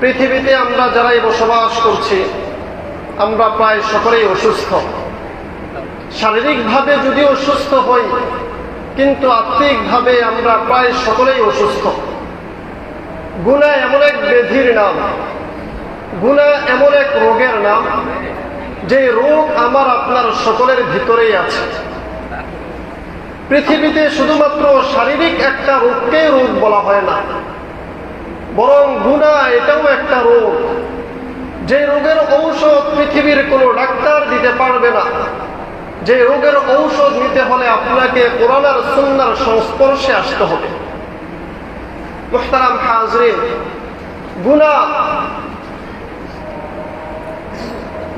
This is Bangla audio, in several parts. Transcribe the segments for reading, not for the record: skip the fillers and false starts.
পৃথিবীতে আমরা যারাই বসবাস করছি আমরা প্রায় সকলেই অসুস্থ। শারীরিকভাবে যদিও সুস্থ হই, কিন্তু আত্মিকভাবে আমরা প্রায় সকলেই অসুস্থ। গুনাহ এমন এক ব্যাধির নাম, গুনাহ এমন এক রোগের নাম, যে রোগ আমার আপনার সকলের ভিতরেই আছে। পৃথিবীতে শুধুমাত্র শারীরিক একটা রোগকে রোগ বলা হয় না, বরং গুনাহ এটাও একটা রোগ, যে রোগের ঔষধ পৃথিবীর কোনো ডাক্তার দিতে পারবে না। যে রোগের ঔষধ নিতে হলে আপনাকে কোরআন আর সুন্নাহর সংস্পর্শে আসতে হবে। মুহতারাম হাজরিন,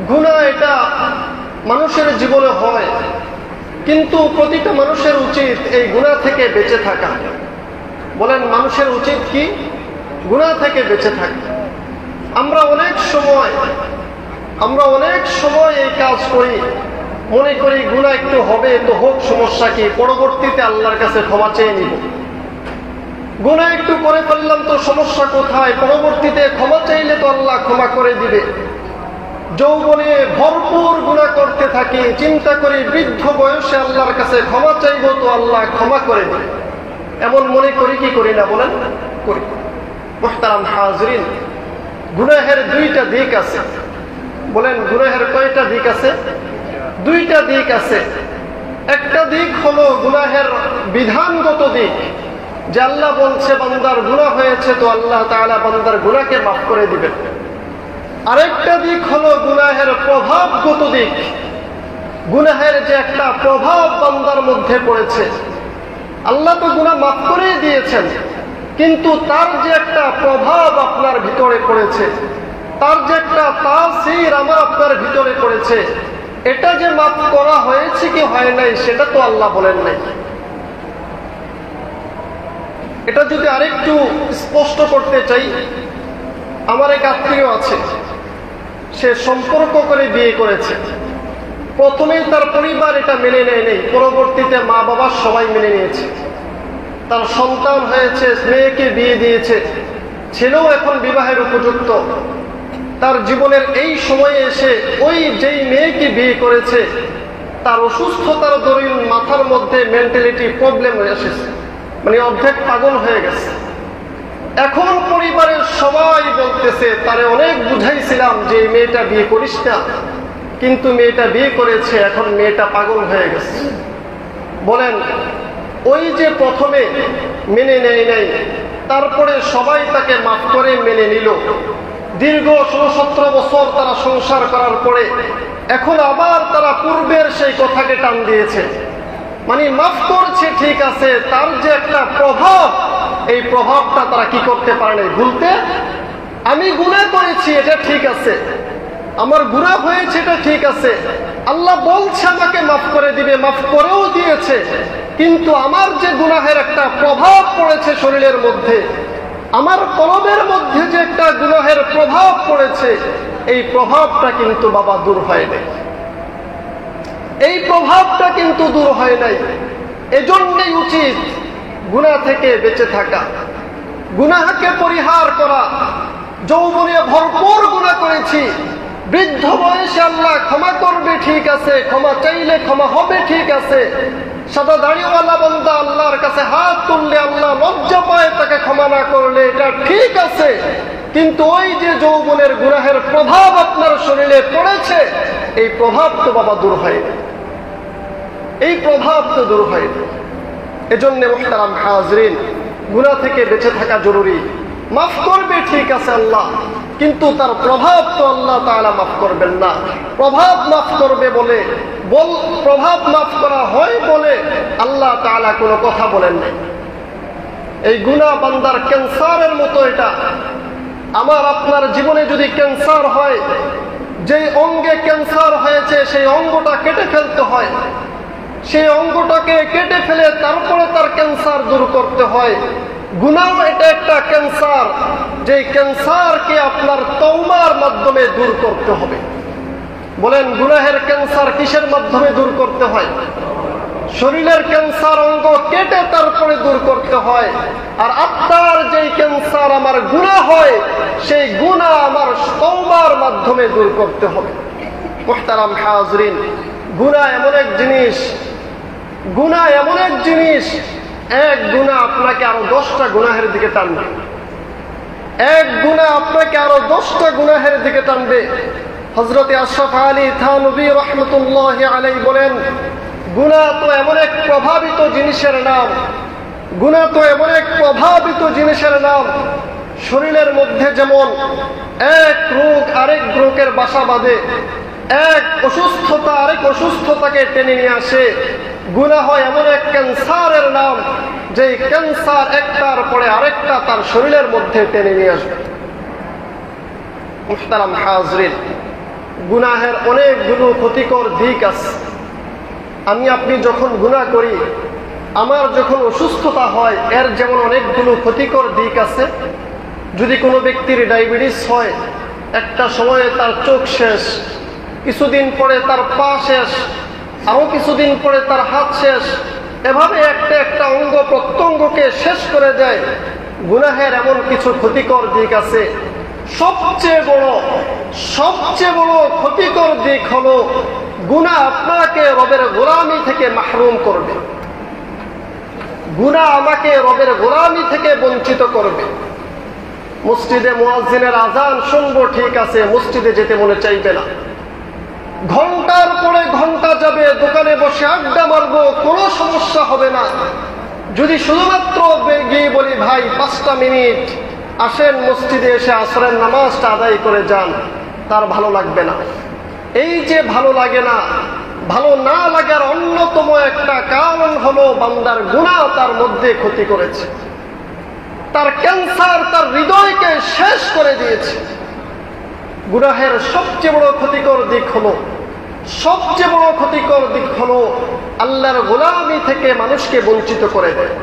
গুনাহ এটা মানুষের জীবনে হয়, কিন্তু প্রতিটা মানুষের উচিত এই গুনাহ থেকে বেঁচে থাকা। বলেন, মানুষের উচিত কি? গুনাহ থেকে বেঁচে থাকা। আমরা অনেক সময় এই কাজ করি, মনে করি গুনাহ একটু হবে তো হোক, সমস্যা কি, পরবর্তীতে আল্লাহর কাছে ক্ষমা চেয়ে নিব। গুনাহ একটু করে ফেললাম তো সমস্যা কোথায়, পরবর্তীতে ক্ষমা চাইলে তো আল্লাহ ক্ষমা করে দিবে। যৌবনে ভরপুর গুনাহ করতে থাকি, চিন্তা করি বৃদ্ধ বয়সে আল্লাহর কাছে ক্ষমা চাইব তো আল্লাহ ক্ষমা করে দিবে। এমন মনে করি কি করি না? বলেন, করি। মুহতারাম হাজরিন, গুনাহের দুইটা দিক আছে। বলেন, গুনাহের কয়টা দিক আছে? দুইটা দিক আছে। একটা দিক হলো গুনাহের বিধানগত দিক, যে আল্লাহ বলছে বান্দার গুনাহ হয়েছে তো আল্লাহ তাআলা বান্দার গুনাহকে মাফ করে দিবেন। আরেকটা দিক হলো গুনাহের প্রভাবগত দিক, গুনাহের যে একটা প্রভাব বান্দার মধ্যে পড়েছে। আল্লাহ তো গুনাহ মাফ করে দিয়েছেন, কিন্তু তার যে একটা প্রভাব আপনার ভিতরে পড়েছে, তার যে একটা তাসির আমার আপনার ভিতরে পড়েছে, এটা যে মাফ করা হয়েছে কি হয় নাই সেটা তো আল্লাহ বলেন নাই। এটা যদি আরেকটু স্পষ্ট করতে চাই, আমার এক আত্মীয় আছে, সে সম্পর্ক করে বিয়ে করেছে। প্রথমেই তার পরিবার এটা মেনে নেয় নেই, পরবর্তীতে মা বাবা সবাই মেনে নিয়েছে। তার সন্তান হয়েছে, মেয়েকে বিয়ে দিয়েছে, ছেলেও এখন বিবাহের উপযুক্ত। তার জীবনের এই সময়ে এসে ওই যেই মেয়েকে বিয়ে করেছে তার অসুস্থতার দরুন মাথার মধ্যে মেন্টালিটি প্রবলেম হয়ে এসেছে, মানে অর্ধেক পাগল হয়ে গেছে। এখন পরিবারের সবাই বলতেছে, তারে অনেক বুঝাইছিলাম যে মেয়েটা বিয়ে করিস না, কিন্তু মেয়েটা বিয়ে করেছে, এখন মেয়েটা পাগল হয়ে গেছে। বলেন, ওই যে প্রথমে মেনে নেয় নাই, তারপরে সবাই তাকে মাফ করে মেনে নিল, দীর্ঘ 16-17 বছর তারা সংসার করার পরে এখন আবার তারা পূর্বের সেই কথাকে টান দিয়েছে। মানে মাফ করছে ঠিক আছে, তার যে একটা প্রভাব, এই প্রভাবটা তারা কি করতে পারে না, ভুলতে। আমি গুনাহ করেছি এটা ঠিক আছে, আমার গুনাহ হয়েছে এটা ঠিক আছে, আল্লাহ বলছে আমাকে মাফ করে দিবে, মাফ করেও দিয়েছে, কিন্তু আমার যে গুনাহের একটা প্রভাব পড়েছে শরীরের মধ্যে, আমার কলবের মধ্যে যে একটা গুনাহের প্রভাব পড়েছে, এই প্রভাবটা কিন্তু বাবা দূর হয় নাই, এই প্রভাবটা কিন্তু দূর হয় নাই। এজন্যই উচিত গুনাহ থেকে বেঁচে থাকা, গুনাহকে পরিহার করা। যৌবনে ভরপুর গুনাহ করেছি, বৃদ্ধ বয়সে আল্লাহ ক্ষমা করবে ঠিক আছে, ক্ষমা চাইলে ক্ষমা হবে ঠিক আছে। সাদা দাড়িওয়ালা বান্দা আল্লাহর কাছে হাত তুললে আল্লাহ লজ্জা পায় তাকে ক্ষমা না করলে, এটা ঠিক আছে। কিন্তু ওই যে যৌবনের গুনাহের প্রভাব আপনার শরীরে পড়েছে, এই প্রভাব তো বাবা দূর হয়নি, এই প্রভাব তো দূর হয়নি। এজন্য মুহতারাম হাজরিন, গুনাহ থেকে বেঁচে থাকা জরুরি। মাফ করবে ঠিক আছে আল্লাহ, কিন্তু তার প্রভাব তো আল্লাহ তাআলা মাফ করবেন না। প্রভাব মাফ করবে বলে, প্রভাব মাফ করা হয় বলে আল্লাহ তাআলা কোনো কথা বলেন নাই। এই গুনাহ বান্দার ক্যান্সারের মতো। এটা আমার আপনার জীবনে যদি ক্যান্সার হয়, যে অঙ্গে ক্যান্সার হয়েছে সেই অঙ্গটা কেটে ফেলতে হয়, সেই অঙ্গটাকে কেটে ফেলে তারপরে তার ক্যান্সার দূর করতে হয়। গুনাহ এটা একটা ক্যান্সার, যে ক্যান্সারকে আপনার তওবার মাধ্যমে দূর করতে হবে। বলেন, গুনাহের ক্যান্সার কিসের মাধ্যমে দূর করতে হয়? শরীরের ক্যান্সার অঙ্গ কেটে তারপরে দূর করতে হয়। আর আত্মার যেই ক্যান্সার আমার গুনাহ হয়, সেই গুনাহ আমার তওবার মাধ্যমে দূর করতে হবে। মুহতারাম হাজরিন, গুনাহ এমন এক জিনিস, গুনাহ এমন এক জিনিস, এক গুনাহ আপনাকে আরো 10টা গুনাহের দিকে টানবে। এক গুনাহ আপনাকে আরো 10টা গুনাহের দিকে টানবে। হযরত আশরাফ আলী থানভী রাহমাতুল্লাহি আলাইহি বলেন, গুনাহ তো এমন এক প্রভাবিত জিনিসের নাম, গুনাহ তো এমন এক প্রভাবিত জিনিসের নাম, শরীরের মধ্যে যেমন এক রোগ আরেক রোগের বাসা বাঁধে, এক অসুস্থতা আরেক অসুস্থতাকে টেনে নিয়ে আসে, গুনাহ হয় এমন এক ক্যান্সারের নাম, যে ক্যান্সার একটার পরে আরেকটা তার শরীরের মধ্যে টেনে নিয়ে আসবে। মুহতারাম হাজরিন, গুনাহের অনেকগুলো ক্ষতিকর দিক আছে। আমি আপনি যখন গুনাহ করি, আমার যখন অসুস্থতা হয়, এর যেমন অনেকগুলো ক্ষতিকর দিক আছে। যদি কোনো ব্যক্তির ডায়াবেটিস হয়, একটা সময়ে তার চোখ শেষ, কিছুদিন পরে তার পা শেষ, আরো কিছুদিন পরে তার হাত শেষ, এভাবে একটা একটা অঙ্গ প্রত্যঙ্গকে শেষ করে দেয়। গুনাহের এমন কিছু ক্ষতিকর দিক আছে। সবচেয়ে বড় ক্ষতিকর দিক হলো গুনাহ আপনাকে রবের গোলামি থেকে মাহরুম করবে। গুনাহ আমাকে রবের গোলামি থেকে বঞ্চিত করবে। মসজিদে মুয়াজ্জিনের আজান শুনবো, ঠিক আছে, মসজিদে যেতে মনে চাইবে না। ঘন্টার পরে ঘন্টা যাবে, দোকানে বসে আড্ডা মারবো, কোনো সমস্যা হবে না। যদি শুধুমাত্র গিয়ে বলি, ভাই 5টা মিনিট আসেন মসজিদে এসে আসরের নামাজটা আদায় করে যান, তার ভালো লাগবে না। এই যে ভালো লাগে না, ভালো না লাগার অন্যতম একটা কারণ হলো বান্দার গুনাহ তার মধ্যে ক্ষতি করেছে, তার ক্যান্সার তার হৃদয়কে শেষ করে দিয়েছে। গুনাহের সবচেয়ে বড় ক্ষতিকর দিক হলো আল্লাহর গোলামি থেকে মানুষকে বঞ্চিত করে দেয়।